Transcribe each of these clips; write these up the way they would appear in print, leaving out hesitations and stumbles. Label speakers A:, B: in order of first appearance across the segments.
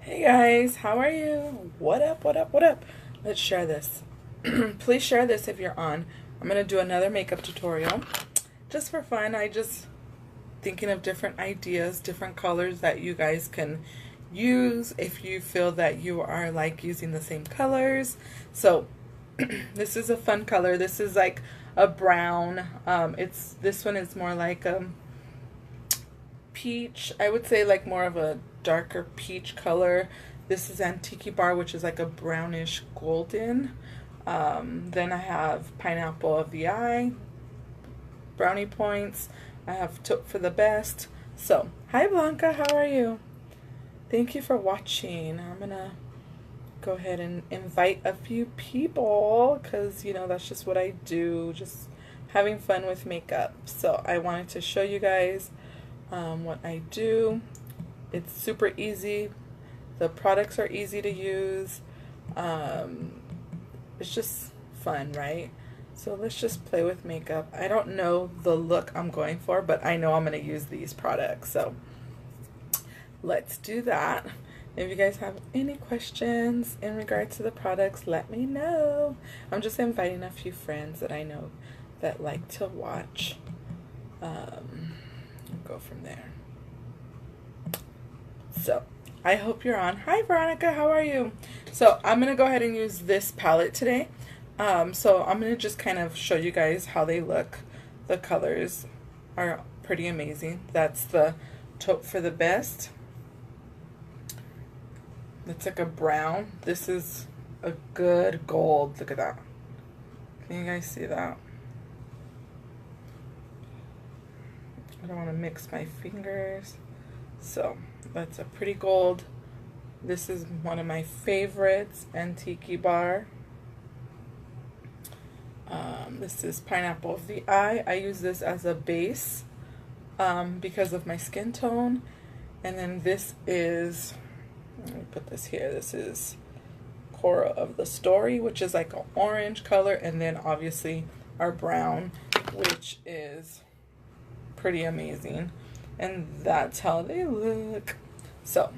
A: Hey guys, how are you? What up, what up, what up? Let's share this. Please share this if you're on. I'm going to do another makeup tutorial. Just for fun, I just thinking of different ideas, different colors that you guys can use if you feel that you are like using the same colors. So this is a fun color. This is like a brown. This one is more like peach. I would say like more of a darker peach color. This is Antique Bar, which is like a brownish golden. Then I have Pineapple of the Eye, Brownie Points. I have Taupe for the Best. So, hi Blanca, how are you? Thank you for watching. I'm gonna go ahead and invite a few people because, you know, that's just what I do, just having fun with makeup. So I wanted to show you guys what I do. It's super easy. The products are easy to use. It's just fun, right? So let's just play with makeup. I don't know the look I'm going for, but I know I'm going to use these products. So let's do that. If you guys have any questions in regards to the products, let me know. I'm just inviting a few friends that I know that like to watch. Go from there. So I hope you're on. Hi Veronica, how are you? So I'm gonna go ahead and use this palette today. So I'm gonna just kind of show you guys how they look. The colors are pretty amazing. That's the Taupe for the Best. It's like a brown. This is a good gold. Look at that. Can you guys see that? I don't want to mix my fingers. So that's a pretty gold. This is one of my favorites, Antique Bar. This is Pineapple of the Eye. I use this as a base because of my skin tone. And then this is, let me put this here, this is Cora of the Story, which is like an orange color. And then obviously our brown, which is pretty amazing. And that's how they look. So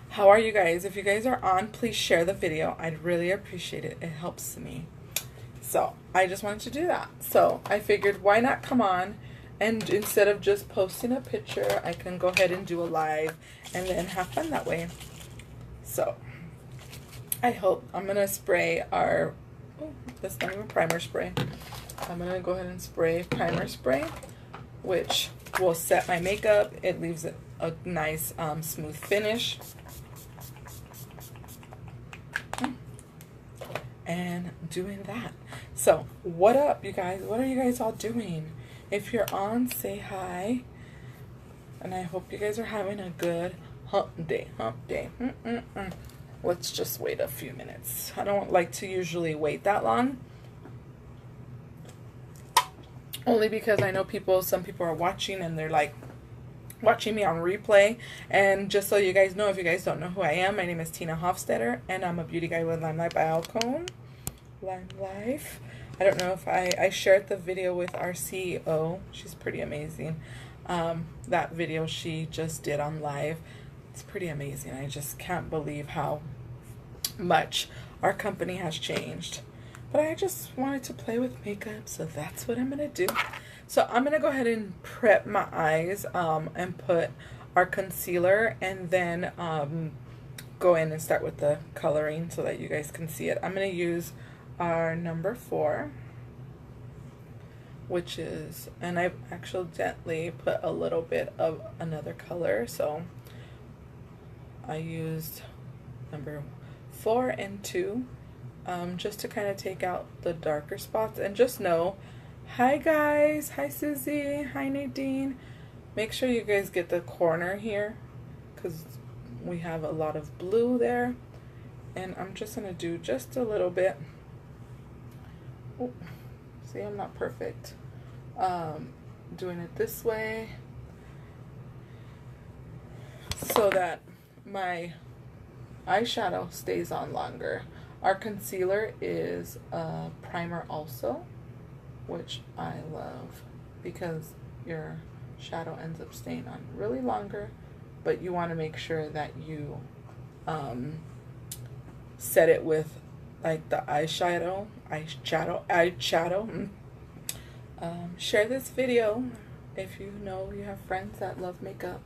A: how are you guys? If you guys are on, please share the video. I'd really appreciate it. It helps me. So I just wanted to do that. So I figured, why not come on, and instead of just posting a picture, I can go ahead and do a live and then have fun that way. So I hope I'm gonna spray our, oh, that's not even primer spray. I'm gonna go ahead and spray primer spray, which will set my makeup. It leaves it a nice smooth finish. And doing that. So what up, you guys? What are you guys all doing? If you're on, say hi. And I hope you guys are having a good hump day. Let's just wait a few minutes. I don't like to usually wait that long, only because I know some people are watching and they're like watching me on replay. And just so you guys know, if you guys don't know who I am, my name is Tina Hofstetter, and I'm a beauty guide with Limelight by Alcone. Lime Life. I don't know if I shared the video with our CEO. She's pretty amazing. That video she just did on live, it's pretty amazing. I just can't believe how much our company has changed. But I just wanted to play with makeup, so that's what I'm gonna do. So I'm gonna go ahead and prep my eyes and put our concealer, and then go in and start with the coloring so that you guys can see it. I'm gonna use our number 4, which is, and I've accidentally put a little bit of another color, so I used number 4 and 2 just to kind of take out the darker spots. And just know, hi guys, hi Susie, hi Nadine, make sure you guys get the corner here because we have a lot of blue there, and I'm just gonna do just a little bit. Oh, see, I'm not perfect. Doing it this way so that my eyeshadow stays on longer. Our concealer is a primer also, which I love because your shadow ends up staying on really longer but you want to make sure that you set it with like the eyeshadow. Share this video if you know you have friends that love makeup.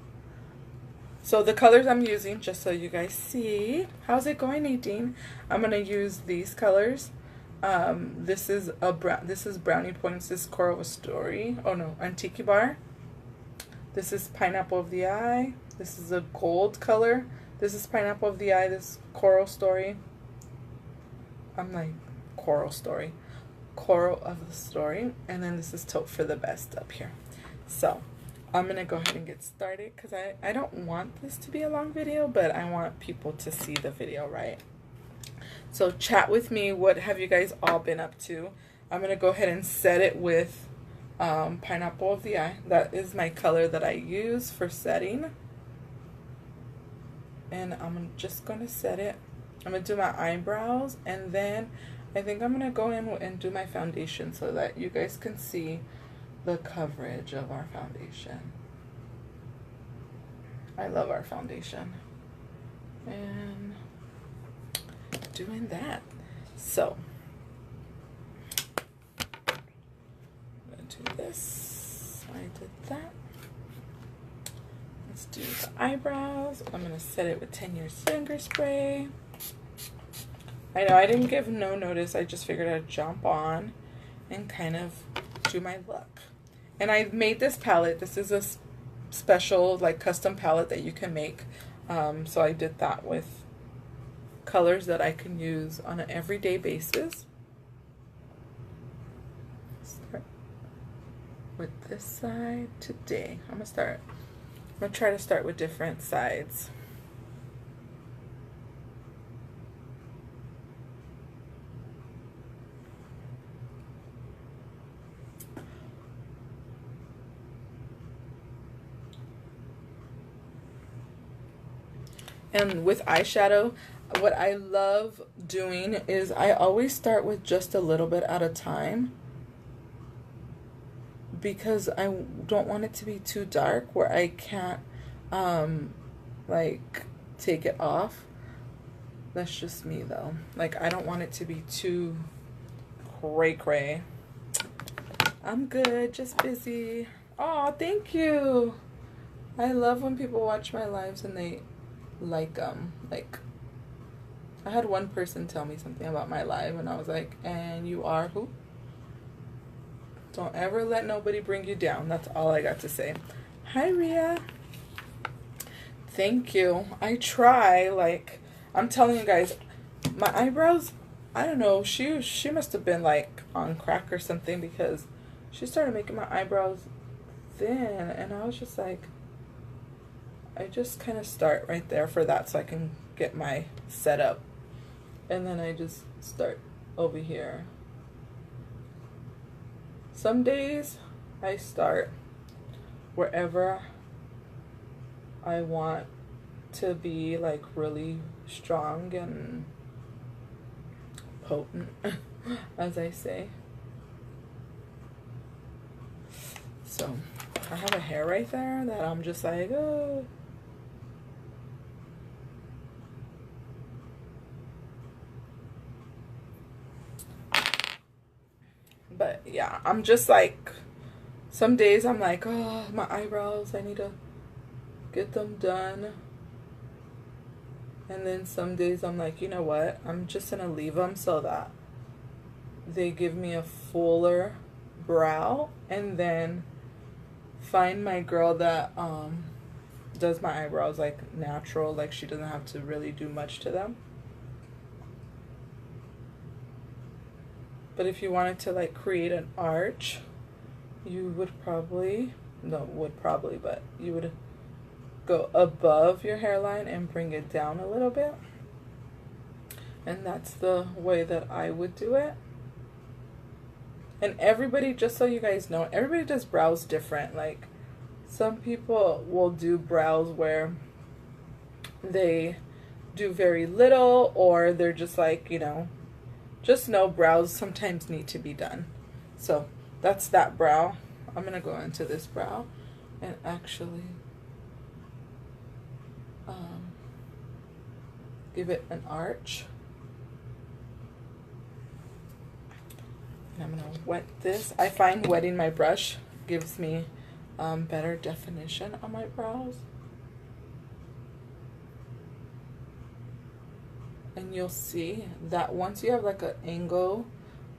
A: So the colors I'm using, just so you guys see. How's it going, Nadine? I'm gonna use these colors. This is Brownie Points. This is Coral of a Story. Oh no, Antique Bar. This is Pineapple of the Eye. This is a gold color. This is Pineapple of the Eye. This is Coral Story. I'm like Coral Story. Coral of the Story. And then this is Taupe for the Best up here. So I'm gonna go ahead and get started because I don't want this to be a long video, but I want people to see the video, right? So chat with me. What have you guys all been up to? I'm gonna go ahead and set it with Pineapple of the Eye. That is my color that I use for setting. And I'm just gonna set it. I'm gonna do my eyebrows, and then I think I'm gonna go in and do my foundation so that you guys can see the coverage of our foundation. I love our foundation. And doing that. So I'm gonna do this. I did that. Let's do the eyebrows. I'm gonna set it with 10 Years Younger spray. I know I didn't give no notice. I just figured I'd jump on and kind of do my look. And I made this palette. This is a special, like, custom palette that you can make. So I did that with colors that I can use on an everyday basis. Start with this side today. I'm gonna try to start with different sides. And with eyeshadow, what I love doing is I always start with just a little bit at a time, because I don't want it to be too dark where I can't like take it off. That's just me though. Like, I don't want it to be too cray. I'm good, just busy. Oh, thank you. I love when people watch my lives and they like I had one person tell me something about my live, and I was like, and you are who? Don't ever let nobody bring you down. That's all I got to say. Hi, Ria. Thank you. I try. Like, I'm telling you guys, my eyebrows, I don't know, she must have been like on crack or something, because she started making my eyebrows thin, and I was just like, I just kind of start right there for that so I can get my setup. And then I just start over here. Some days I start wherever I want to be, like, really strong and potent, as I say. So I have a hair right there that I'm just like, oh. But yeah, I'm just like, some days I'm like, oh, my eyebrows, I need to get them done. And then some days I'm like, you know what, I'm just gonna leave them so that they give me a fuller brow, and then find my girl that does my eyebrows like natural, like she doesn't have to really do much to them. But if you wanted to like create an arch, you would probably, but you would go above your hairline and bring it down a little bit. And that's the way that I would do it. And everybody, just so you guys know, everybody does brows different. Like, some people will do brows where they do very little, or they're just like, you know, just know brows sometimes need to be done. So that's that brow. I'm gonna go into this brow and actually give it an arch. And I'm gonna wet this. I find wetting my brush gives me better definition on my brows. And you'll see that once you have like an angle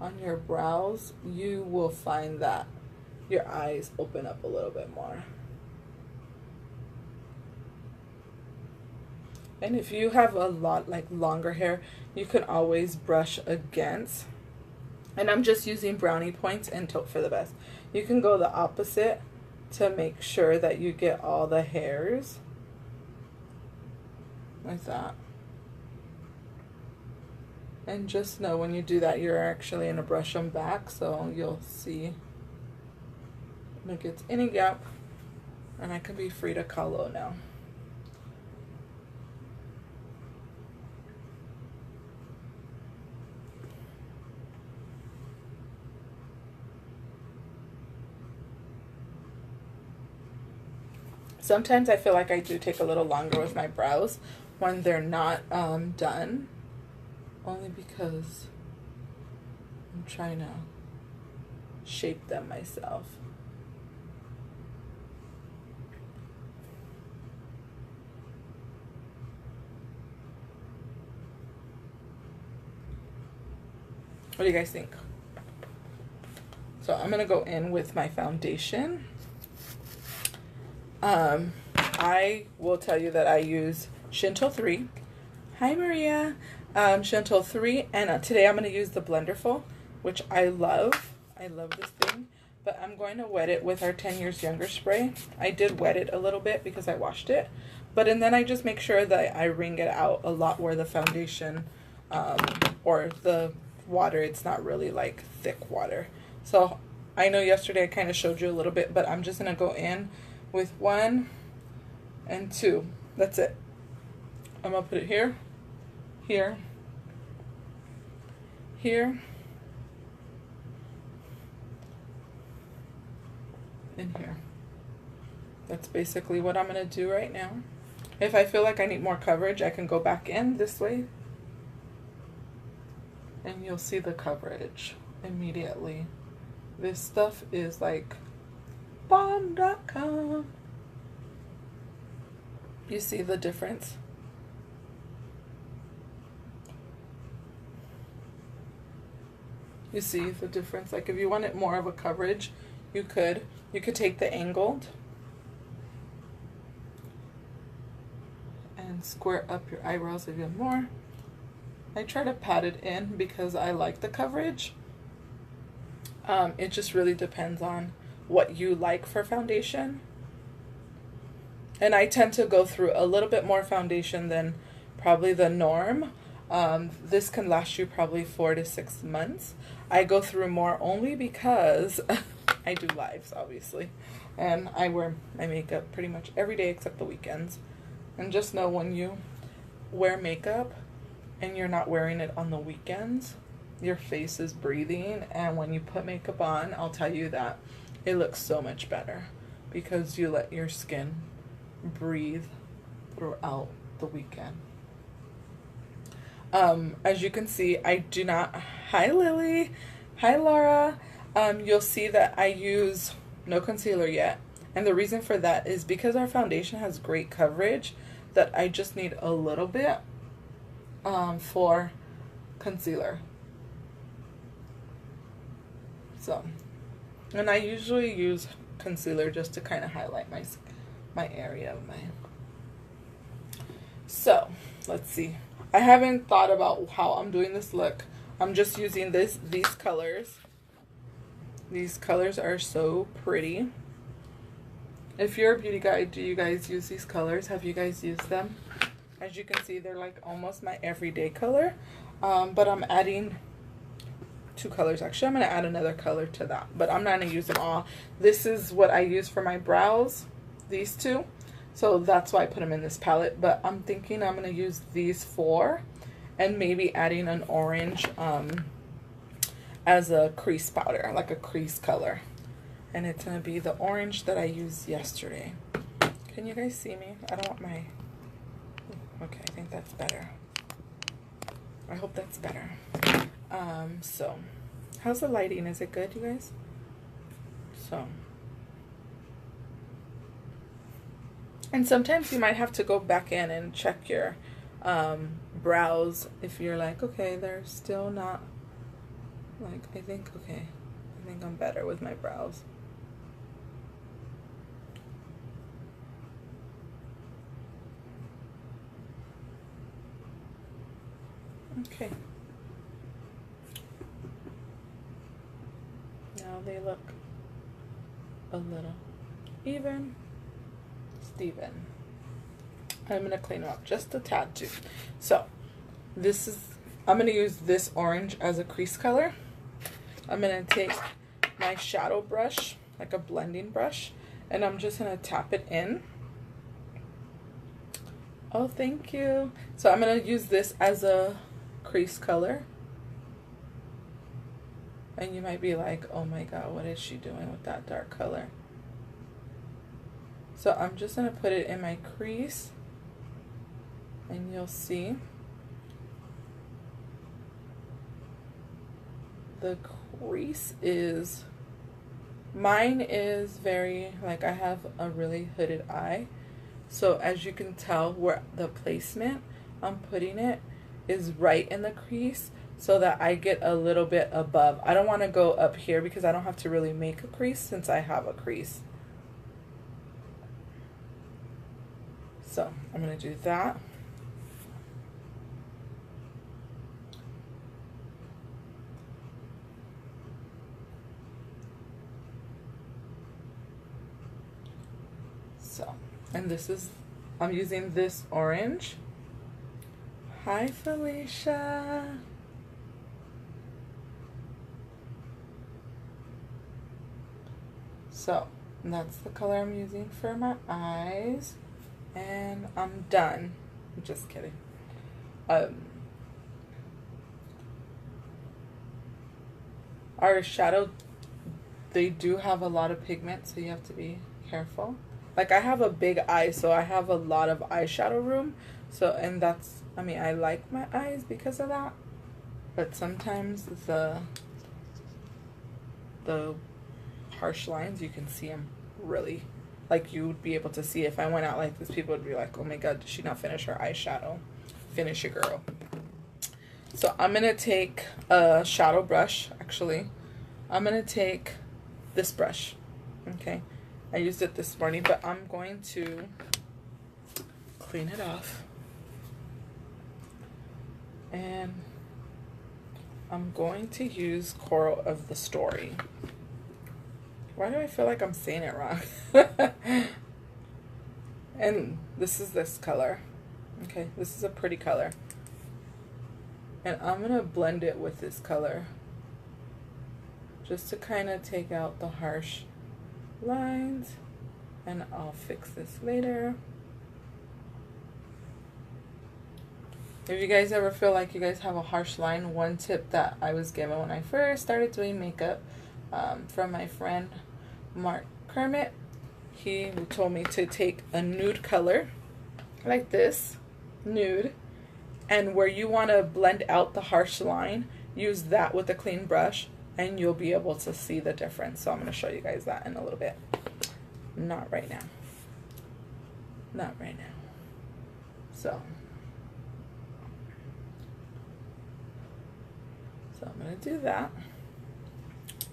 A: on your brows, you will find that your eyes open up a little bit more. And if you have a lot like longer hair, you can always brush against. And I'm just using brownie points and Taupe for the Best. You can go the opposite to make sure that you get all the hairs. Like that. And just know when you do that, you're actually going to brush them back, so you'll see when it gets any gap. And I can be free to color now. Sometimes I feel like I do take a little longer with my brows when they're not done, only because I'm trying to shape them myself. What do you guys think? So I'm gonna go in with my foundation. I will tell you that I use Shinto 3. Hi Maria. Shinto 3, and today I'm going to use the Blenderful, which I love. I love this thing, but I'm going to wet it with our 10 Years Younger spray. I did wet it a little bit because I washed it, and then I just make sure that I wring it out a lot where the foundation or the water, it's not really like thick water. So I know yesterday I kind of showed you a little bit, but I'm just going to go in with 1 and 2. That's it. I'm going to put it here, here, here, and here. That's basically what I'm going to do right now. If I feel like I need more coverage, I can go back in this way, and you'll see the coverage immediately. This stuff is like bomb.com. You see the difference? You see the difference? Like if you wanted more of a coverage, you could take the angled and square up your eyebrows even more. I try to pat it in because I like the coverage. It just really depends on what you like for foundation. And I tend to go through a little bit more foundation than probably the norm. This can last you probably 4 to 6 months. I go through more only because I do lives, obviously. And I wear my makeup pretty much every day except the weekends. And just know when you wear makeup and you're not wearing it on the weekends, your face is breathing. And when you put makeup on, I'll tell you that it looks so much better because you let your skin breathe throughout the weekend. As you can see, I do not, hi Lily, hi Laura, you'll see that I use no concealer yet, and the reason for that is because our foundation has great coverage that I just need a little bit for concealer. So, and I usually use concealer just to kind of highlight my area of my. So let's see. I haven't thought about how I'm doing this look. I'm just using these colors. These colors are so pretty. If you're a beauty guide, do you guys use these colors? Have you guys used them? As you can see, they're like almost my everyday color. But I'm adding 2 colors. Actually, I'm going to add another color to that. But I'm not going to use them all. This is what I use for my brows. These 2. So that's why I put them in this palette. But I'm thinking I'm going to use these 4. And maybe adding an orange as a crease powder. Like a crease color. And it's going to be the orange that I used yesterday. Can you guys see me? I don't want my... Okay, I think that's better. I hope that's better. So how's the lighting? Is it good, you guys? So, and sometimes you might have to go back in and check your brows if you're like, okay, they're still not like, I think I'm better with my brows. Okay. Now they look a little even. Steven. I'm going to clean them up just a tad too. So I'm going to use this orange as a crease color. I'm going to take my shadow brush, like a blending brush, and I'm just going to tap it in. Oh, thank you. So I'm going to use this as a crease color. And you might be like, oh my god, what is she doing with that dark color? So I'm just going to put it in my crease, and you'll see the crease is, mine is very, like, I have a really hooded eye. So as you can tell, where the placement I'm putting it is right in the crease, so that I get a little bit above. I don't want to go up here because I don't have to really make a crease since I have a crease. So I'm going to do that. So, and this is, I'm using this orange. Hi, Felicia. So, that's the color I'm using for my eyes. And I'm done. I'm just kidding. Our shadow, they do have a lot of pigment, so you have to be careful. Like, I have a big eye, so I have a lot of eyeshadow room. So, and that's, I mean, I like my eyes because of that. But sometimes the harsh lines, you can see them really, like, you would be able to see. If I went out like this, people would be like, oh my god, did she not finish her eyeshadow? Finish it, girl. So I'm going to take a shadow brush, actually. I'm going to take this brush, okay? I used it this morning, but I'm going to clean it off. And I'm going to use Coral of the Story. Why do I feel like I'm saying it wrong? And this is this color. Okay, this is a pretty color. And I'm going to blend it with this color, just to kind of take out the harsh lines. And I'll fix this later. If you guys ever feel like you guys have a harsh line, one tip that I was given when I first started doing makeup from my friend Mark Kermit, he told me to take a nude color like this, nude, and where you want to blend out the harsh line, use that with a clean brush, and you'll be able to see the difference. So I'm going to show you guys that in a little bit. Not right now. Not right now. So I'm going to do that.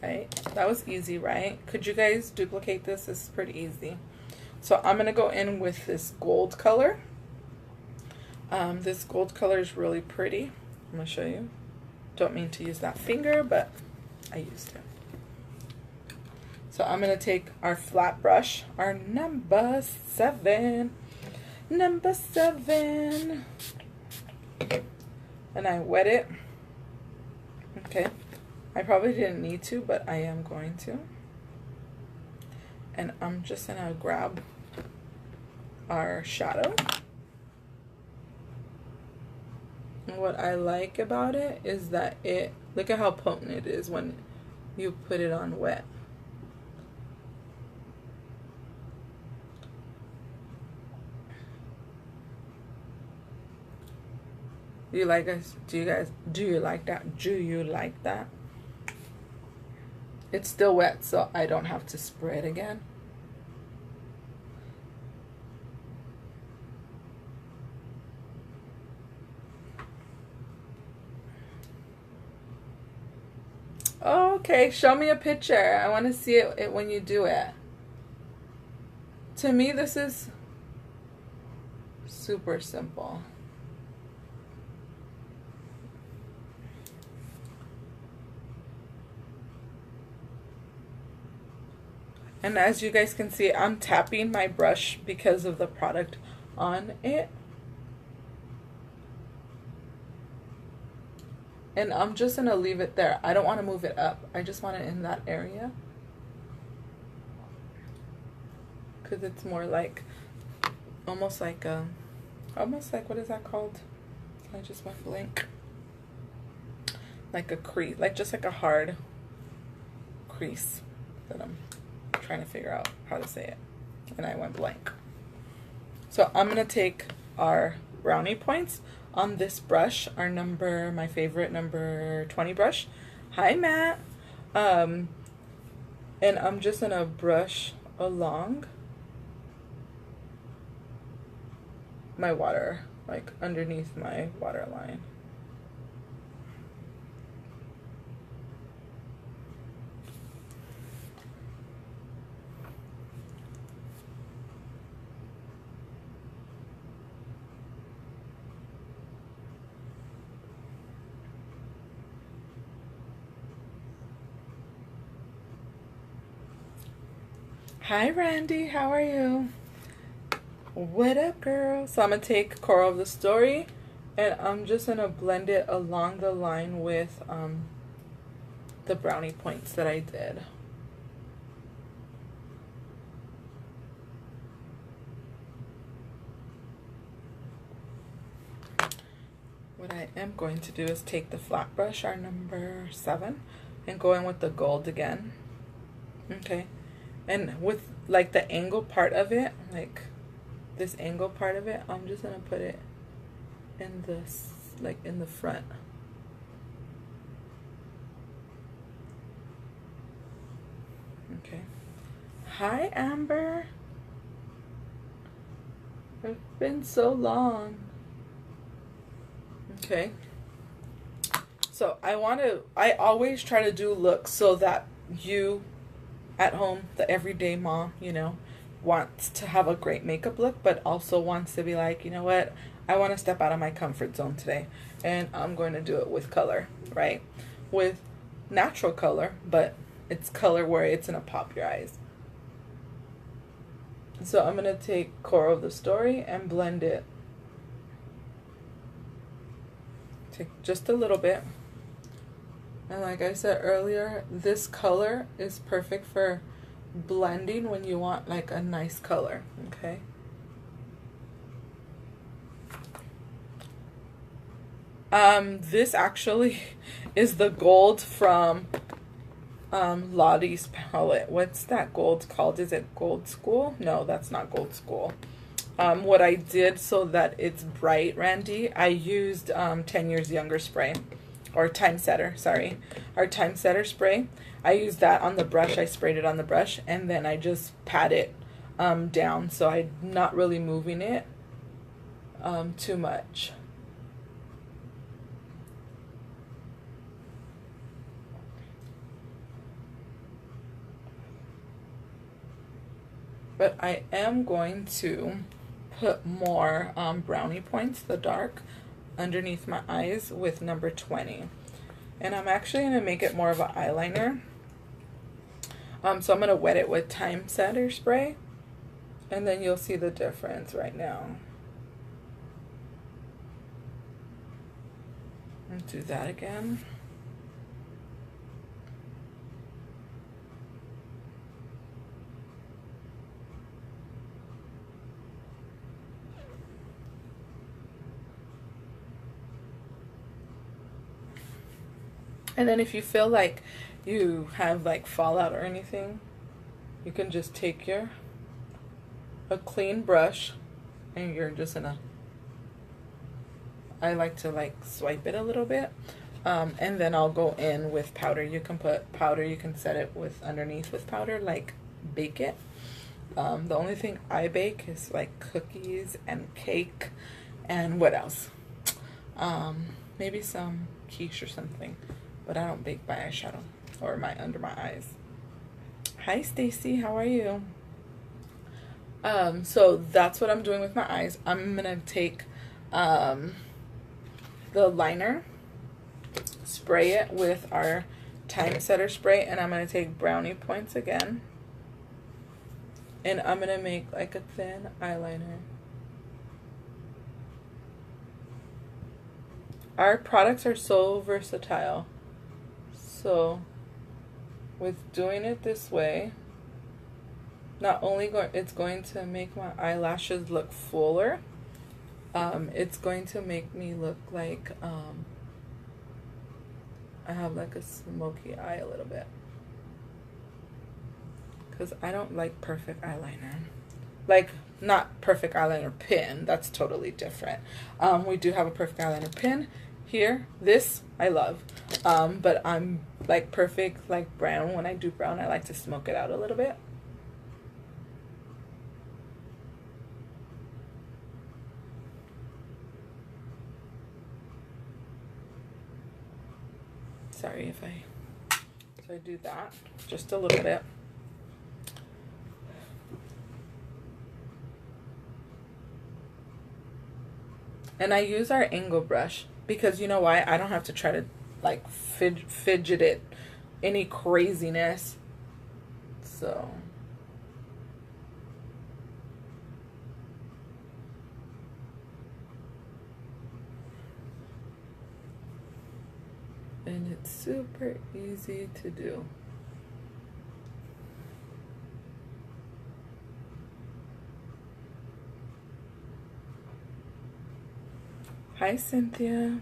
A: Right? That was easy, right? Could you guys duplicate this? This is pretty easy. So I'm going to go in with this gold color. This gold color is really pretty. I'm going to show you. Don't mean to use that finger, but I used it. So I'm going to take our flat brush, our number 7. Number 7. And I wet it. Okay. I probably didn't need to, but I am going to. And I'm just going to grab our shadow. And what I like about it is that look at how potent it is when you put it on wet. Do you like us? Do you like that? Do you like that? It's still wet, so I don't have to spray it again. Okay, show me a picture. I want to see it when you do it. To me, this is super simple. And as you guys can see, I'm tapping my brush because of the product on it. And I'm just going to leave it there. I don't want to move it up. I just want it in that area. Because it's more like, almost like, what is that called? I just went blank. Like a crease, like just like a hard crease that I'm trying to figure out how to say it. And I went blank. So I'm going to take our brownie points on this brush, my favorite number 20 brush. Hi, Matt. And I'm just going to brush along my water, like underneath my water line. Hi, Randy. How are you? What up, girl? So I'm going to take Coral of the Story, and I'm just going to blend it along the line with the brownie points that I did. What I am going to do is take the flat brush, our number 7, and go in with the gold again. Okay. And with like the angle part of it, like this angle part of it, I'm just gonna put it in this, like in the front. Okay. Hi, Amber. It's been so long. Okay. So I always try to do looks so that you at home, the everyday mom, you know, wants to have a great makeup look, but also wants to be like, you know what, I want to step out of my comfort zone today, and I'm going to do it with color, right? With natural color, but it's color where it's going to pop your eyes. So I'm going to take Coral of the Story and blend it. Take just a little bit. And like I said earlier, this color is perfect for blending when you want like a nice color, okay? This actually is the gold from Lottie's palette. What's that gold called? Is it Gold School? No, that's not Gold School. What I did so that it's bright, Randy, I used 10 Years Younger spray. Or Time Setter, sorry. Our Time Setter spray. I used that on the brush. I sprayed it on the brush, and then I just pat it down, so I'm not really moving it too much. But I am going to put more brownie points, the dark, underneath my eyes with number 20. And I'm actually going to make it more of an eyeliner. So I'm going to wet it with Time Setter spray, and then you'll see the difference right now. And do that again. And then if you feel like you have like fallout or anything, you can just take a clean brush, and you're just gonna I like to like swipe it a little bit. And then I'll go in with powder. You can put powder, you can set it with underneath with powder, like bake it. The only thing I bake is like cookies and cake and what else? Maybe some quiche or something, but I don't bake by eyeshadow or under my eyes. Hi Stacy, how are you? So that's what I'm doing with my eyes. I'm gonna take the liner, spray it with our time setter spray, and I'm gonna take brownie points again, and I'm gonna make like a thin eyeliner. Our products are so versatile, so with doing it this way, not only it's going to make my eyelashes look fuller, it's going to make me look like I have like a smoky eye a little bit, because I don't like perfect eyeliner. Like, not perfect eyeliner pin, that's totally different. We do have a perfect eyeliner pin here. This I love, but I'm like perfect like brown. When I do brown, I like to smoke it out a little bit. Sorry if I do that just a little bit. And I use our angle brush because you know why? I don't have to try to like fidget it any craziness. So and it's super easy to do. Hi, Cynthia.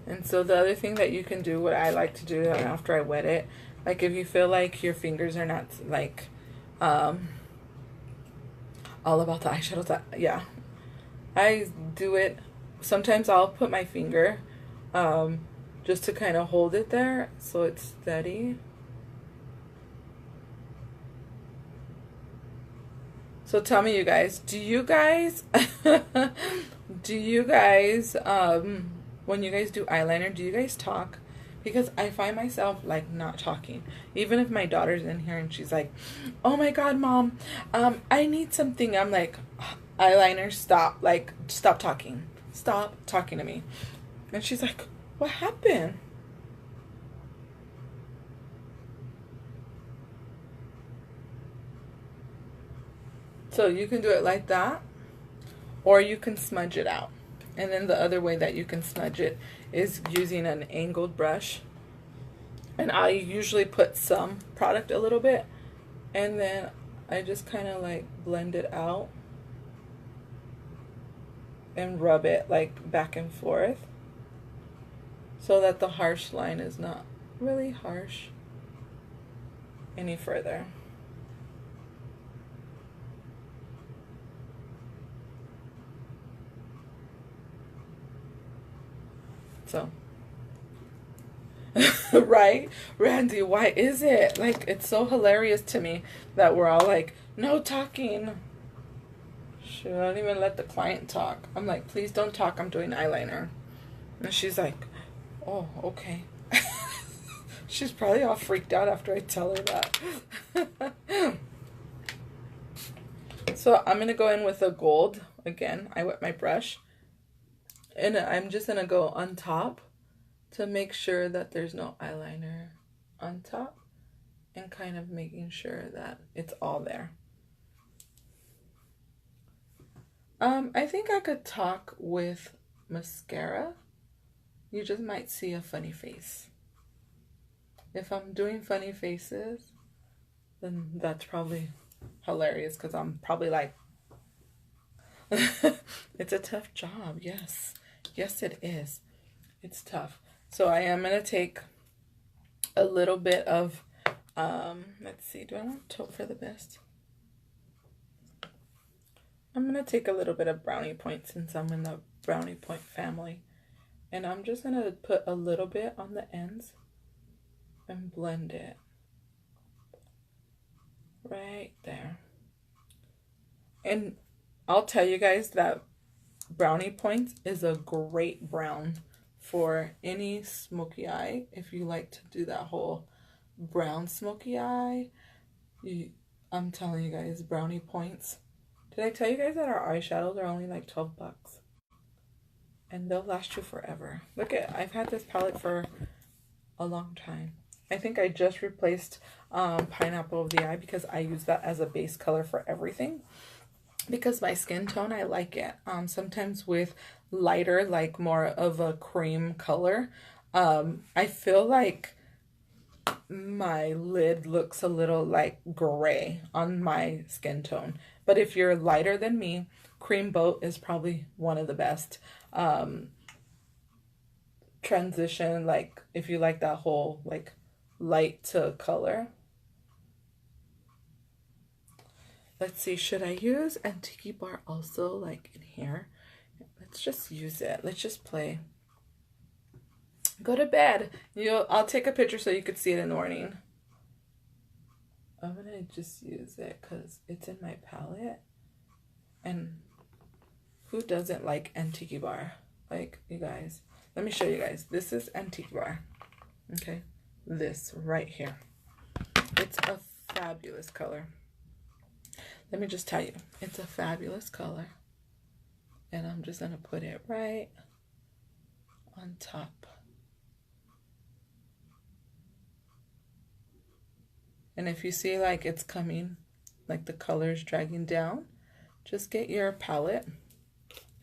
A: And so the other thing that you can do, what I like to do after I wet it, like if you feel like your fingers are not like all about the eyeshadow, yeah, I do it. Sometimes I'll put my finger just to kind of hold it there so it's steady. So tell me, you guys, do you guys when you guys do eyeliner, do you guys talk? Because I find myself like not talking. Even if my daughter's in here and she's like, "Oh my God, Mom, I need something." I'm like, "Eyeliner, stop. Like, stop talking. Stop talking to me." And she's like, "What happened?" So you can do it like that, or you can smudge it out. And then the other way that you can smudge it is using an angled brush. And I usually put some product a little bit, and then I just kind of like blend it out and rub it like back and forth so that the harsh line is not really harsh any further. So, right? Randy, why is it? Like, it's so hilarious to me that we're all like, no talking. She don't even let the client talk. I'm like, please don't talk, I'm doing eyeliner. And she's like, oh, okay. She's probably all freaked out after I tell her that. So I'm going to go in with a gold. Again, I wet my brush. And I'm just going to go on top to make sure that there's no eyeliner on top. And kind of making sure that it's all there. I think I could talk with mascara. You just might see a funny face. If I'm doing funny faces, then that's probably hilarious because I'm probably like, it's a tough job. Yes. Yes, it is. It's tough. So I am going to take a little bit of Let's see, do I want taupe for the best? I'm gonna take a little bit of brownie point since I'm in the brownie point family. And I'm just gonna put a little bit on the ends and blend it right there. And I'll tell you guys that brownie points is a great brown for any smoky eye. If you like to do that whole brown smoky eye, I'm telling you guys, brownie points. Did I tell you guys that our eyeshadows are only like 12 bucks? And they'll last you forever. Look at, I've had this palette for a long time. I think I just replaced Pineapple of the Eye because I use that as a base color for everything. Because my skin tone, I like it. Sometimes with lighter, like more of a cream color, I feel like my lid looks a little like gray on my skin tone. But if you're lighter than me, Cream Boat is probably one of the best. Transition, like if you like that whole like light to color. Let's see, should I use Antique Bar also like in here? Let's just use it. Let's just play. Go to bed. I'll take a picture so you could see it in the morning. I'm gonna just use it because it's in my palette. And who doesn't like Antique Bar? Like, you guys. Let me show you guys. This is Antique Bar. Okay? This right here. It's a fabulous color. Let me just tell you. It's a fabulous color. And I'm just going to put it right on top. And if you see like it's coming, like the color's dragging down, just get your palette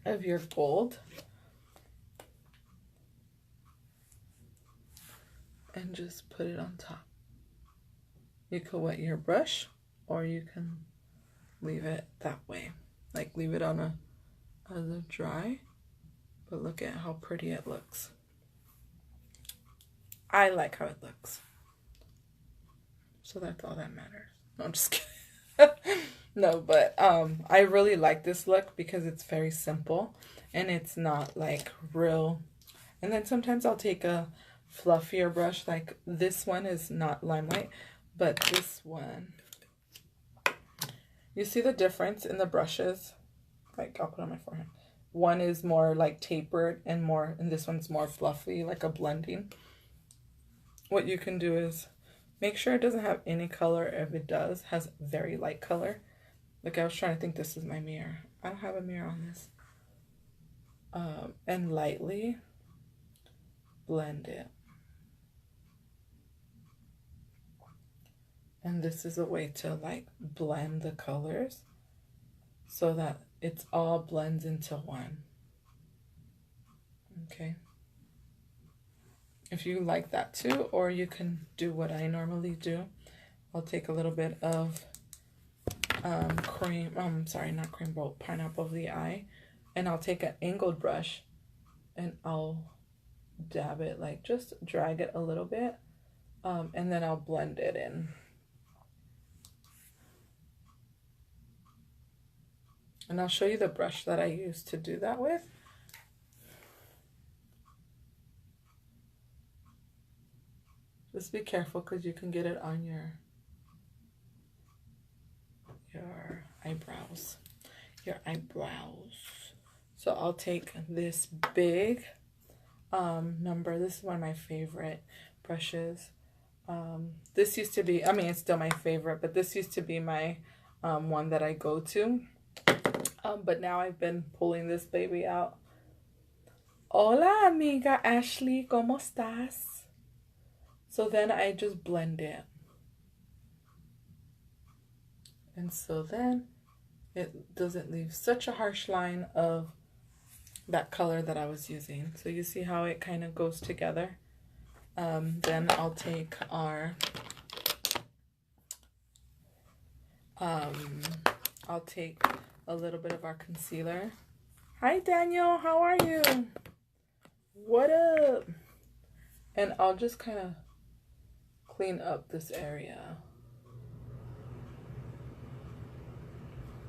A: of your gold and just put it on top. You could wet your brush or you can leave it that way. Like leave it on a dry, but look at how pretty it looks. I like how it looks. So that's all that matters. No, I'm just kidding. No, but I really like this look because it's very simple and it's not like real. And then sometimes I'll take a fluffier brush, like this one is not Limelight, but this one. You see the difference in the brushes? Like I'll put on my forehead. One is more like tapered and this one's more fluffy, like a blending. What you can do is make sure it doesn't have any color. If it does, has very light color. Like I was trying to think this is my mirror. I don't have a mirror on this. And lightly blend it. And this is a way to like blend the colors so that it's all blends into one. Okay. If you like that too, or you can do what I normally do. I'll take a little bit of Pineapple of the Eye, and I'll take an angled brush and I'll dab it, like just drag it a little bit, and then I'll blend it in. And I'll show you the brush that I use to do that with. Just be careful because you can get it on your eyebrows. So I'll take this big number. This is one of my favorite brushes. This used to be, I mean, it's still my favorite, but this used to be my one that I go to. But now I've been pulling this baby out. Hola, amiga Ashley, ¿cómo estás? So then I just blend it. And so then it doesn't leave such a harsh line of that color that I was using. So you see how it kind of goes together. Then I'll take our I'll take a little bit of our concealer. Hi Daniel, how are you? What up? And I'll just kind of clean up this area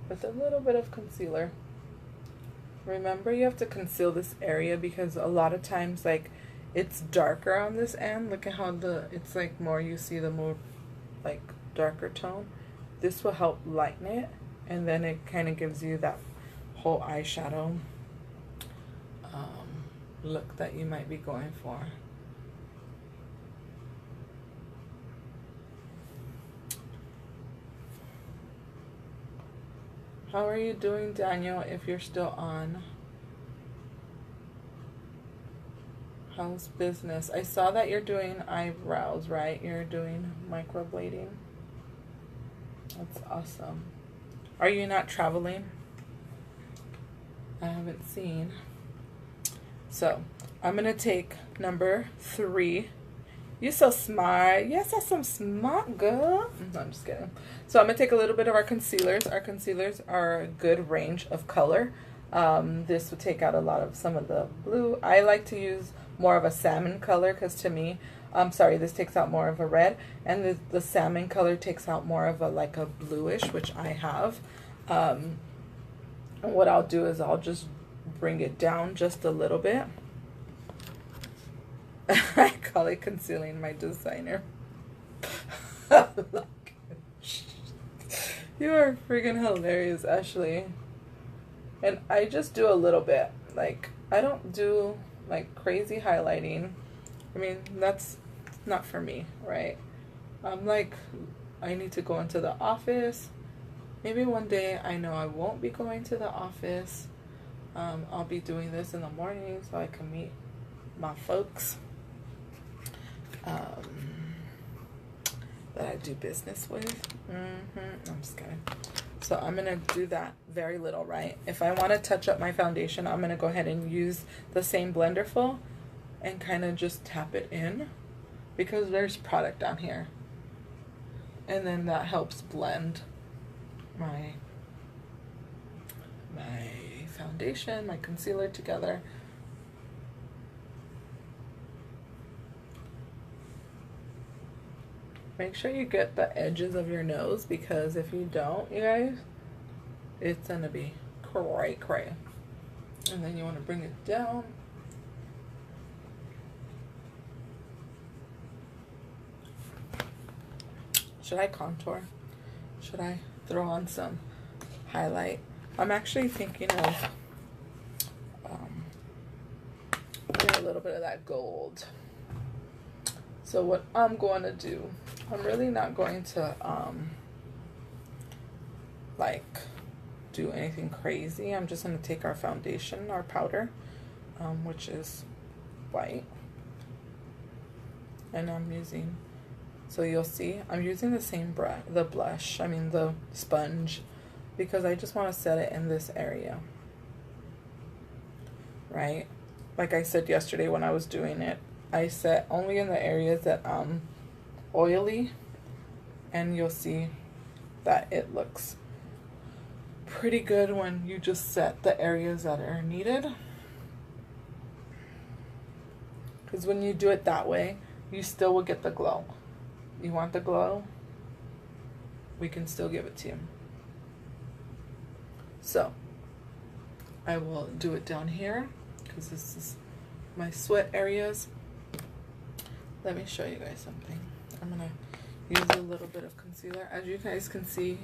A: with a little bit of concealer. Remember, you have to conceal this area because a lot of times, like, it's darker on this end. Look at how it's like more, you see the more like darker tone. This will help lighten it, and then it kind of gives you that whole eyeshadow look that you might be going for. How are you doing, Daniel, if you're still on? How's business? I saw that you're doing eyebrows, right? You're doing microblading. That's awesome. Are you not traveling? I haven't seen. So, I'm going to take number 3. You're so smart. Yes, that's some smart, girl. No, I'm just kidding. So I'm going to take a little bit of our concealers. Our concealers are a good range of color. This will take out a lot of some of the blue. I like to use more of a salmon color because to me, this takes out more of a red. And the salmon color takes out more of a like a bluish, which I have. And what I'll do is I'll just bring it down just a little bit. I call it concealing my designer. You are freaking hilarious, Ashley. And I just do a little bit. Like, I don't do like crazy highlighting. I mean, that's not for me, right? I'm like, I need to go into the office. Maybe one day, I know I won't be going to the office. I'll be doing this in the morning so I can meet my folks that I do business with. I'm just kidding. So I'm going to do that very little, right? If I want to touch up my foundation, I'm going to go ahead and use the same Blenderful and kind of just tap it in because there's product down here. And then that helps blend my foundation, my concealer together. Make sure you get the edges of your nose because if you don't, you guys, it's gonna be cray. And then you want to bring it down. Should I contour? Should I throw on some highlight? I'm actually thinking of doing a little bit of that gold. So what I'm going to do, I'm really not going to like do anything crazy. I'm just going to take our foundation, our powder, which is white, and I'm using, so you'll see I'm using the same the sponge, because I just want to set it in this area, right? Like I said yesterday when I was doing it, I set only in the areas that oily, and you'll see that it looks pretty good when you just set the areas that are needed. Because when you do it that way, you still will get the glow. You want the glow? We can still give it to you. So, I will do it down here because this is my sweat areas. Let me show you guys something. I'm going to use a little bit of concealer. As you guys can see,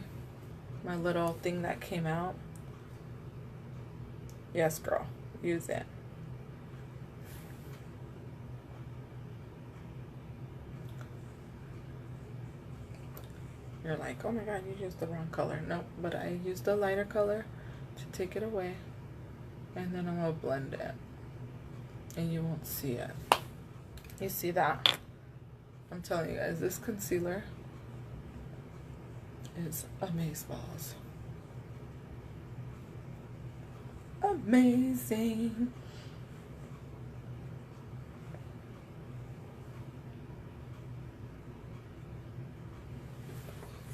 A: my little thing that came out. Yes, girl. Use it. You're like, oh my god, you used the wrong color. Nope, but I used a lighter color to take it away. And then I'm going to blend it. And you won't see it. You see that? I'm telling you guys, this concealer is amazeballs. Amazing.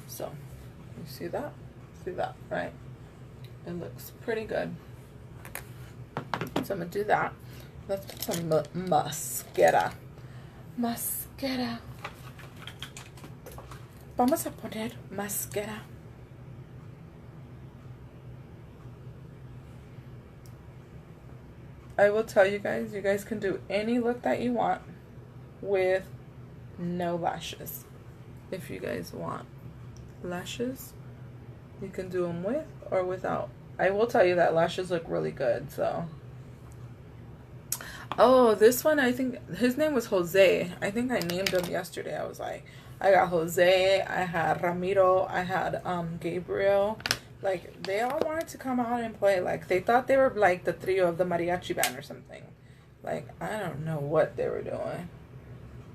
A: So, you see that? See that, right? It looks pretty good. So I'm going to do that. Let's put some mascara. Mascara. vamos a poner mascara. I will tell you guys can do any look that you want with no lashes. If you guys want lashes, you can do them with or without. I will tell you that lashes look really good, so. Oh, this one, I think his name was Jose. I think I named him yesterday. I was like, I got Jose, I had Ramiro, I had Gabriel. Like, they all wanted to come out and play. Like, they thought they were like the trio of the mariachi band or something. Like, I don't know what they were doing.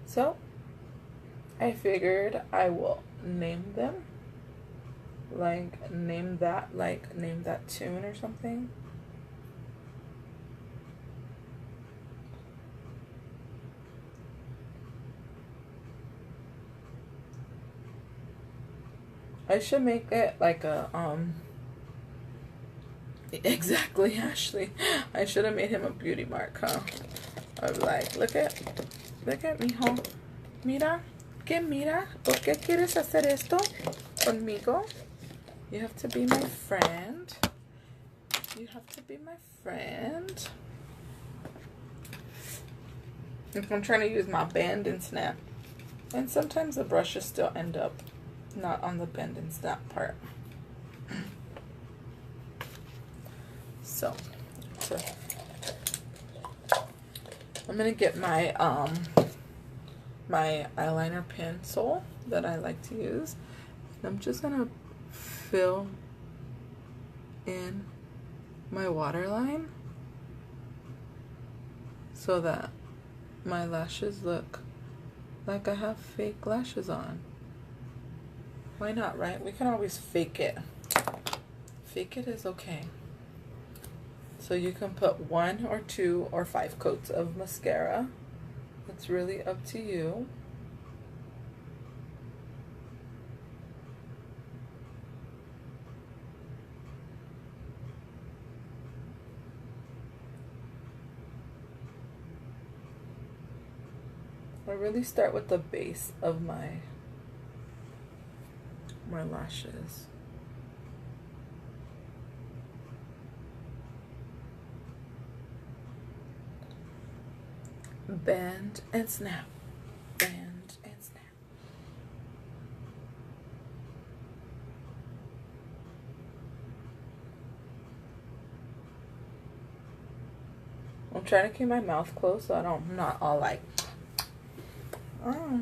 A: So, I figured I will name them. Like, name that tune or something. I should make it like a, exactly, Ashley. I should have made him a beauty mark, huh? Of like, look at mijo. Mira, que mira, ¿por qué quieres hacer esto conmigo? You have to be my friend. You have to be my friend. I'm trying to use my bend and snap. And sometimes the brushes still end up not on the bend and snap part. So I'm gonna get my my eyeliner pencil that I like to use. And I'm just gonna fill in my waterline so that my lashes look like I have fake lashes on. Why not, right? We can always fake it. Fake it is okay. So you can put 1 or 2 or 5 coats of mascara. It's really up to you. I really start with the base of my lashes. Bend and snap. Bend and snap. I'm trying to keep my mouth closed so I'm not all like, oh.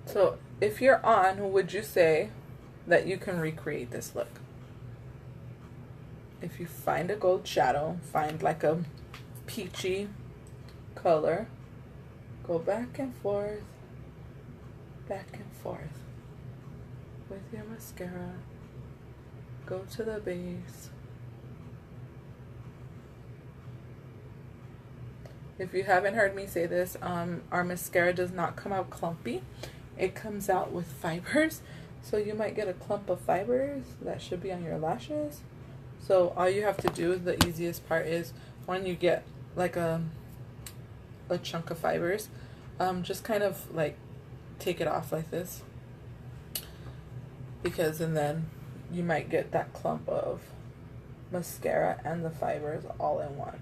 A: So if you're on, would you say that you can recreate this look? If you find a gold shadow, find like a peachy color, go back and forth with your mascara, go to the base. If you haven't heard me say this, our mascara does not come out clumpy. It comes out with fibers, so you might get a clump of fibers that should be on your lashes. So all you have to do, the easiest part is when you get like a chunk of fibers, just kind of like take it off like this, because and then you might get that clump of mascara and the fibers all in one.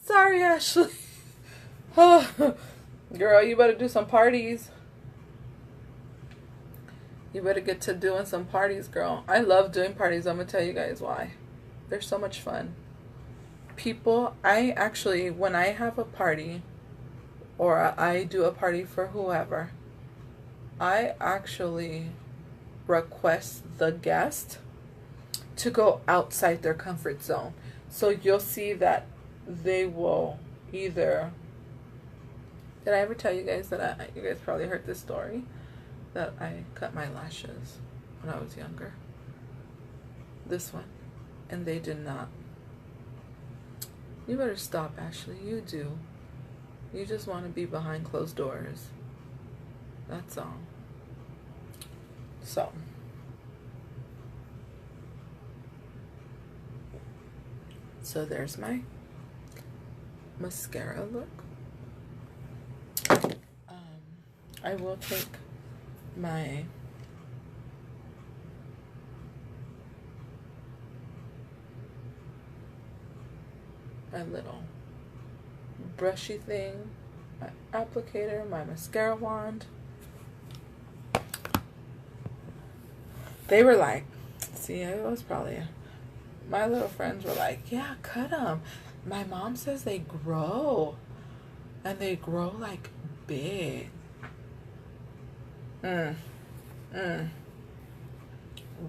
A: Sorry, Ashley. Oh, girl, you better do some parties. You better get to doing some parties, girl. I love doing parties. I'm gonna tell you guys why. They're so much fun. People, I actually, when I have a party or I do a party for whoever, I actually request the guest to go outside their comfort zone. So you'll see that they will either, did I ever tell you guys that you guys probably heard this story, that I cut my lashes when I was younger? This one. And they did not You better stop, Ashley. You do. You just want to be behind closed doors. That's all. So there's my mascara look. I will take my little brushy thing, my applicator, my mascara wand. They were like, see, it was probably, my little friends were like, yeah, cut them. My mom says they grow, and they grow like big.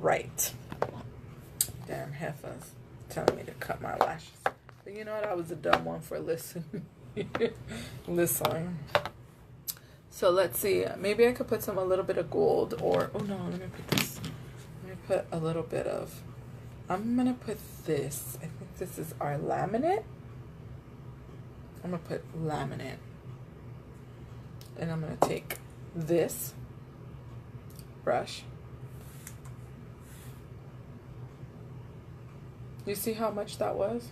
A: Right. Damn heifers telling me to cut my lashes. But you know what? I was a dumb one for listening. Listening. So let's see. Maybe I could put a little bit of gold, or oh no, let me put this. Let me put a little bit of. I'm gonna put this. I think this is our laminate. I'm gonna put laminate, and I'm gonna take this brush. You see how much that was?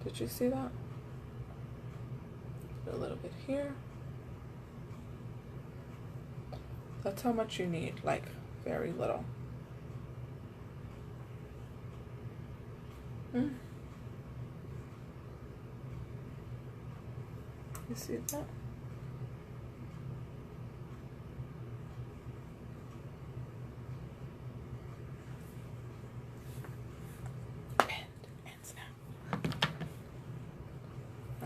A: Did you see that? Put a little bit here. That's how much you need, like very little. You see that?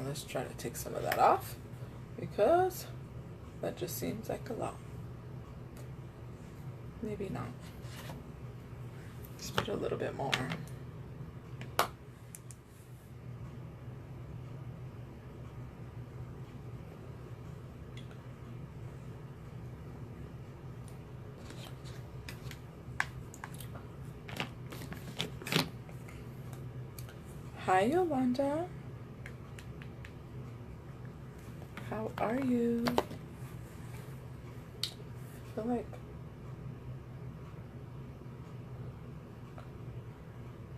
A: Let's try to take some of that off, because that just seems like a lot. Maybe not. Just put a little bit more. Hi, Yolanda. How are you? I feel like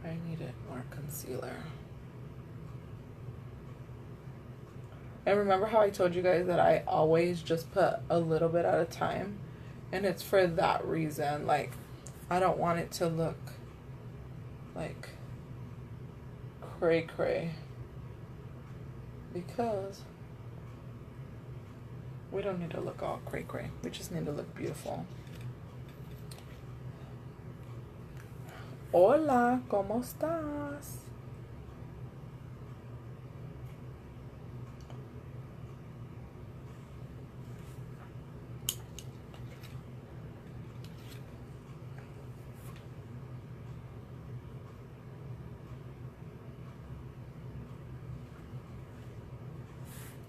A: I needed more concealer. And remember how I told you guys that I always just put a little bit at a time? And it's for that reason. Like, I don't want it to look like cray-cray, because we don't need to look all cray-cray. We just need to look beautiful. Hola, ¿cómo estás?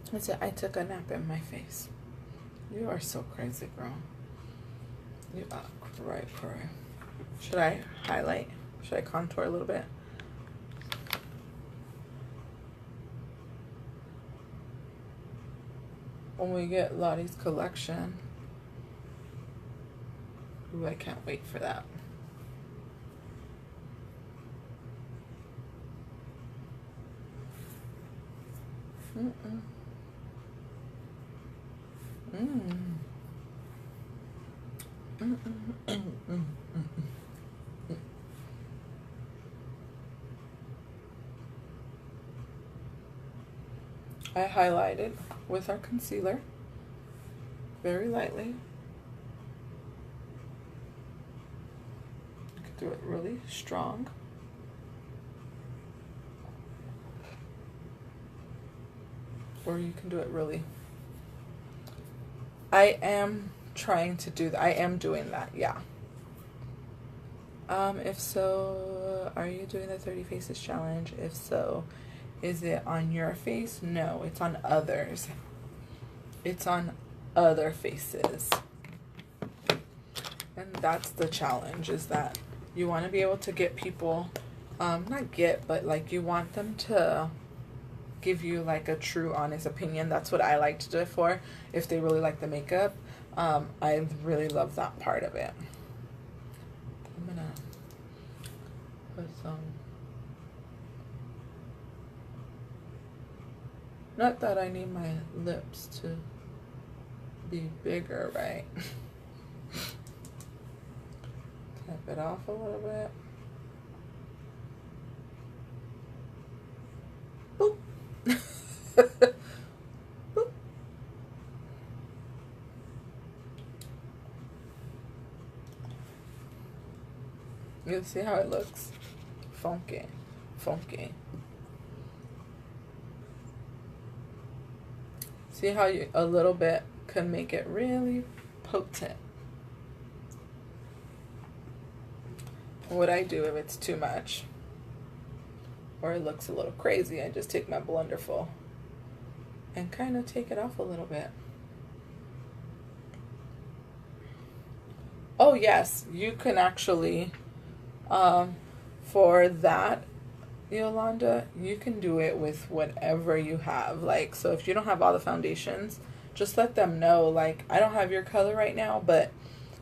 A: That's it. I took a nap in my face. You are so crazy, girl. You are cray. Should I highlight? Should I contour a little bit? When we get Lottie's collection. Ooh, I can't wait for that. I highlighted with our concealer very lightly. You can do it really strong. Or you can do it really. I am trying to do that. I am doing that, yeah. If so, are you doing the 30 Faces Challenge? If so, is it on your face? No, it's on others. It's on other faces. And that's the challenge, is that you want to be able to get people not get, but like you want them to give you like a true honest opinion. That's what I like to do it for, if they really like the makeup. I really love that part of it. I'm gonna put some, not that I need my lips to be bigger, right? Tap it off a little bit. Boop. Boop. You see how it looks? Funky. Funky. See how a little bit can make it really potent. What I do if it's too much or it looks a little crazy, I just take my blunderful and kind of take it off a little bit. Oh yes, you can actually, for that, Yolanda, you can do it with whatever you have. Like, so if you don't have all the foundations, just let them know, like, I don't have your color right now, but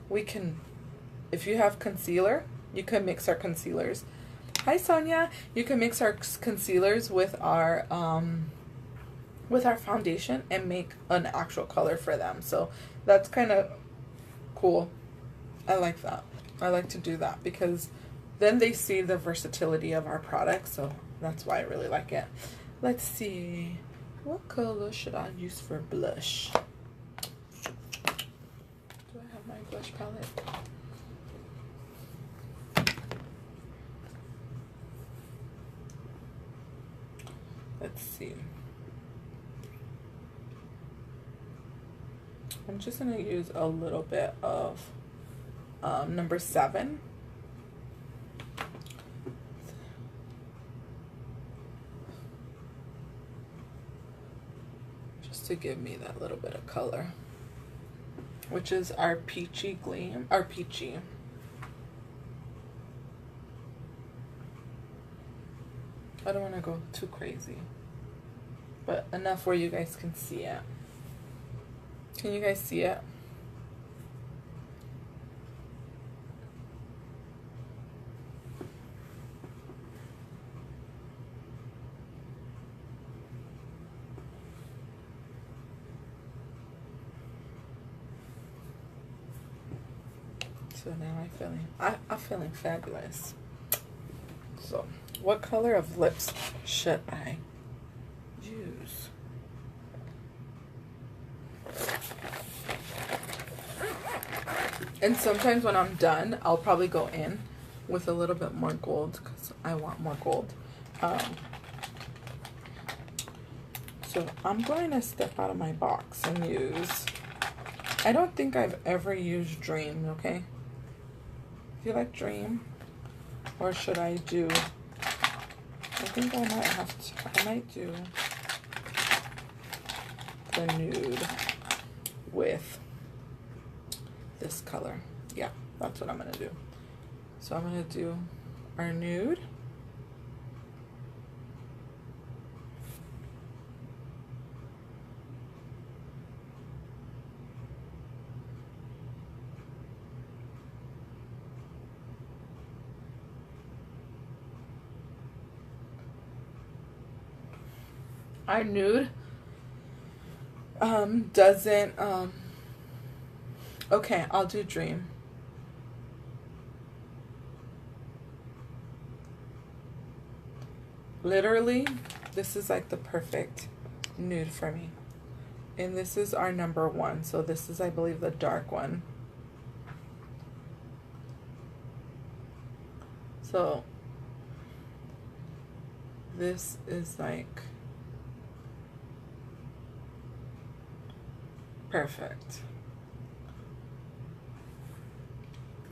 A: we can, if you have concealer, you can mix our concealers. Hi Sonia, you can mix our concealers with our foundation and make an actual color for them. So that's kind of cool. I like that. I like to do that because then they see the versatility of our product. So that's why I really like it. Let's see, what color should I use for blush? Do I have my blush palette? Let's see. I'm just going to use a little bit of number 7. Just to give me that little bit of color, which is our peachy gleam, our peachy. I don't want to go too crazy, but enough where you guys can see it. Can you guys see it? So now I'm feeling fabulous. So what color of lips should I use? And sometimes when I'm done, I'll probably go in with a little bit more gold because I want more gold. So I'm going to step out of my box and use, I don't think I've ever used Dream, okay? If you like Dream, or should I do, I think I might have to, I might do the nude with this color. Yeah, that's what I'm gonna do. So I'm gonna do our nude. Our nude doesn't okay, I'll do Dream. Literally, this is like the perfect nude for me. And this is our number 1. So this is, I believe, the dark one. So this is like perfect.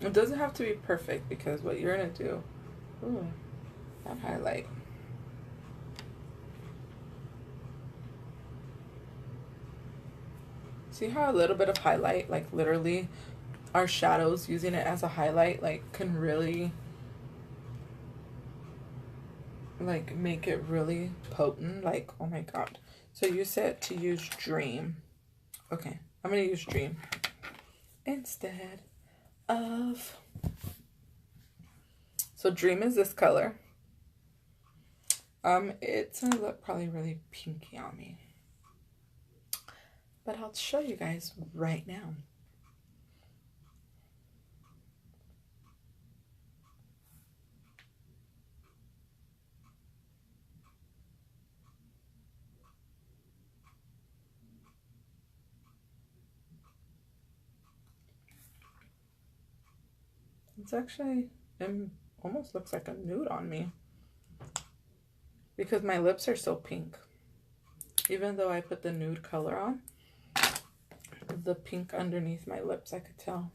A: It doesn't have to be perfect because what you're gonna do, ooh, that highlight. See how a little bit of highlight, like literally our shadows, using it as a highlight, like can really like make it really potent. Like, oh my god. So you said to use Dream. Okay, I'm gonna use Dream instead of, so Dream is this color. It's gonna look probably really pinky on me, but I'll show you guys right now. It's actually, it almost looks like a nude on me because my lips are so pink. Even though I put the nude color on, the pink underneath my lips, I could tell.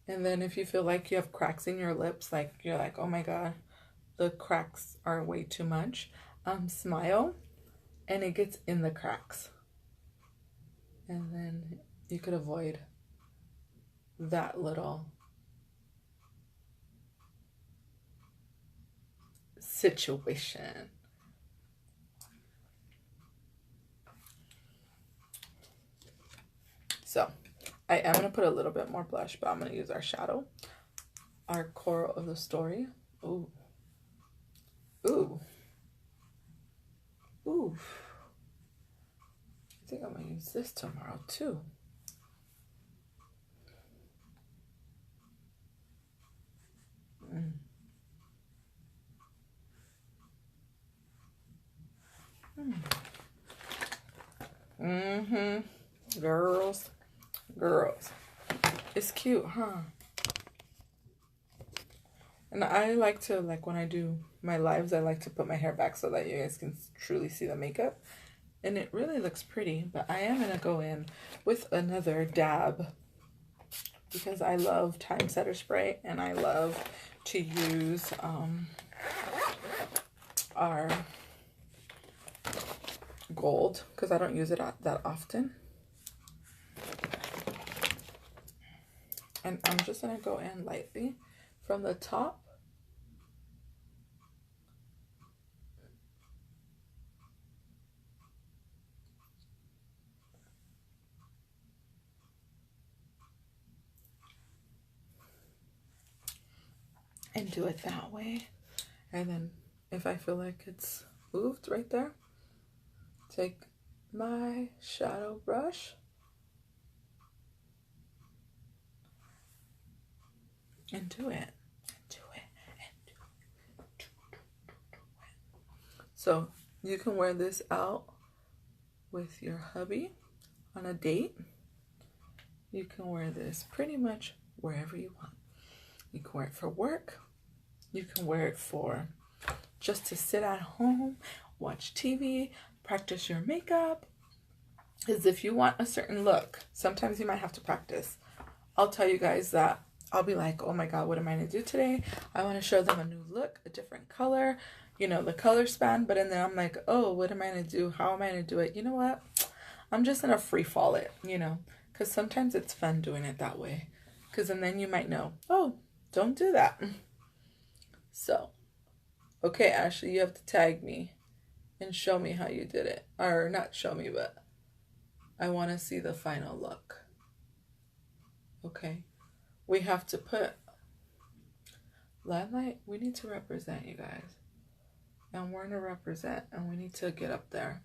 A: And then if you feel like you have cracks in your lips, like you're like, oh my god, the cracks are way too much, smile and it gets in the cracks. And then you could avoid that little situation. So I am going to put a little bit more blush, but I'm going to use our shadow, our coral of the story. Ooh. Ooh. Ooh. I think I'm going to use this tomorrow too. Girls. It's cute, huh? And I like to, like when I do my lives, I like to put my hair back so that you guys can truly see the makeup. And it really looks pretty, but I am going to go in with another dab because I love Time Setter Spray and I love to use our gold because I don't use it that often. And I'm just going to go in lightly from the top. And do it that way. And then if I feel like it's moved right there, take my shadow brush and do it. So you can wear this out with your hubby on a date. You can wear this pretty much wherever you want. You can wear it for work. You can wear it for just to sit at home, watch TV, practice your makeup. Because if you want a certain look, sometimes you might have to practice. I'll tell you guys that I'll be like, oh my god, what am I going to do today? I want to show them a new look, a different color, you know, the color span. But then I'm like, oh, what am I going to do? How am I going to do it? You know what? I'm just going to free fall it, you know, because sometimes it's fun doing it that way. Because then you might know, oh, don't do that. So, okay, Ashley, you have to tag me and show me how you did it. Or not show me, but I want to see the final look. Okay. We have to put Limelight. We need to represent, you guys. And we're going to represent, and we need to get up there.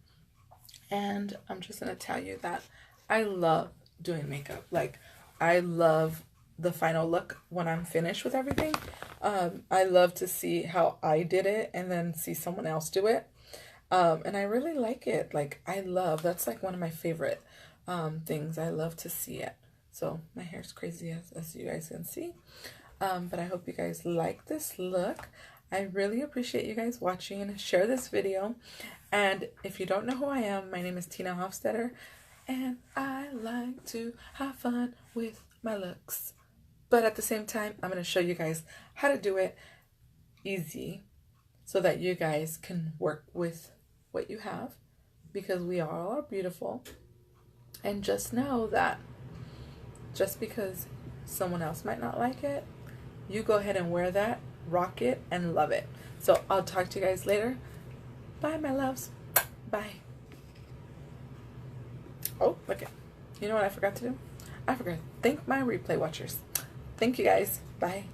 A: And I'm just going to tell you that I love doing makeup. Like, I love the final look when I'm finished with everything. I love to see how I did it and then see someone else do it. And I really like it. Like, that's like one of my favorite things. I love to see it. So my hair's crazy as you guys can see. But I hope you guys like this look. I really appreciate you guys watching and share this video. And if you don't know who I am, my name is Tina Hofstetter. And I like to have fun with my looks. But at the same time, I'm going to show you guys how to do it easy so that you guys can work with what you have, because we all are beautiful. And just know that just because someone else might not like it, you go ahead and wear that, rock it, and love it. So I'll talk to you guys later. Bye, my loves. Bye. Oh, okay. You know what I forgot to do? I forgot to thank my replay watchers. Thank you guys. Bye.